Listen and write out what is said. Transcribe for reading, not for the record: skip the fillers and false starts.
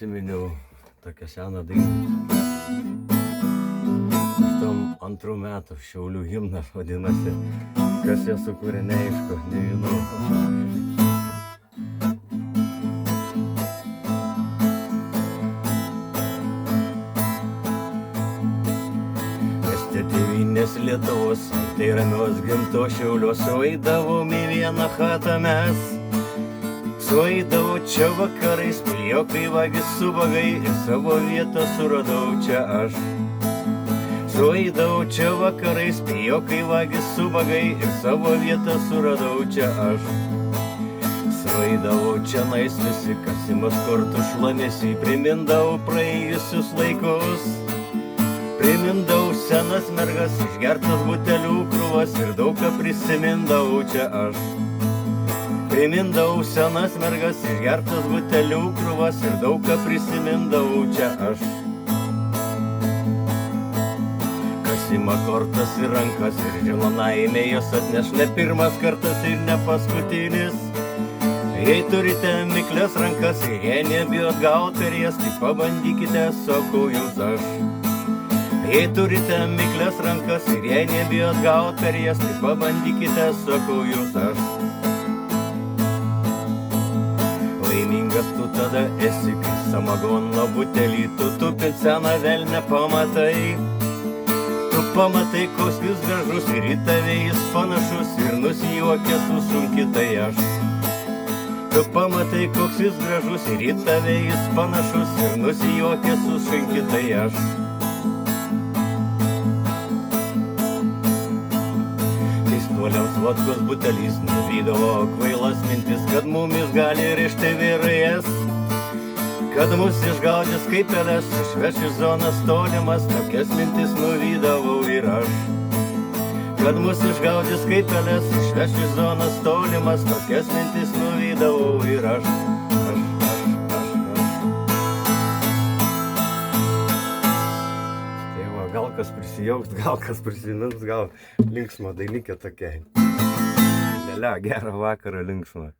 prisiminiau tokią seną dainą. 82 metų Šiaulių himnas vadinasi. Kas ją sukūrė, neaišku, nežinau. Tėvynės Lietuvos, tai ramios gimtos Šiauliuos, sueidavom į vieną chatą mes. Sueidavau čia vakarais, piliokai vagis subagai ir savo vietą suradau čia aš. Sueidavau čia vakarais, piliokai vagis subagai ir savo vietą suradau čia aš. Sueidavau čia nais visi, kasimas kortų šlamėsi, primindavau praėjusius laikus. Primindavau senas mergas, išgertas butelių krūvas ir daug ką prisimindavau čia aš. Primindavau senas mergas, išgertas butelių krūvas ir daug ką prisimindavau čia aš. Kasima kortas į rankas ir žinonaime jas atneš ne pirmas kartas ir ne paskutinis. Jei turite miklias rankas ir jei nebijot gaut per jas, tai pabandykite, sakau jums aš. Jei turite miklias rankas ir jei nebijot gaut per jas, tai pabandykite, sakau jums aš. Laimingas tu tada esi, kai samagono butelį tu tupint seną velnę pamatai. Tu pamatai, koks jis gražus ir į tave jis panašus ir nusijuokęs susunki tai aš. Tu pamatai, koks jis gražus ir į tave jis panašus ir nusijuokęs susunki tai aš. Keistuoliams vodkos butelis nuvydavo kvailas mintis, kad mumis gali rišti vyrais. Kad mus išgaudys kaip peles, išveš iš zonas tolimas, tokias mintis nuvydavau ir aš. Kad mus išgaudys kaip peles, išveš iš zonas tolimas, tokias mintis nuvydavau ir aš. Tai va, gal kas prisijauks, gal kas prisimins, gal linksma dainykė tokia. Lėlia, gerą vakarą, linksma.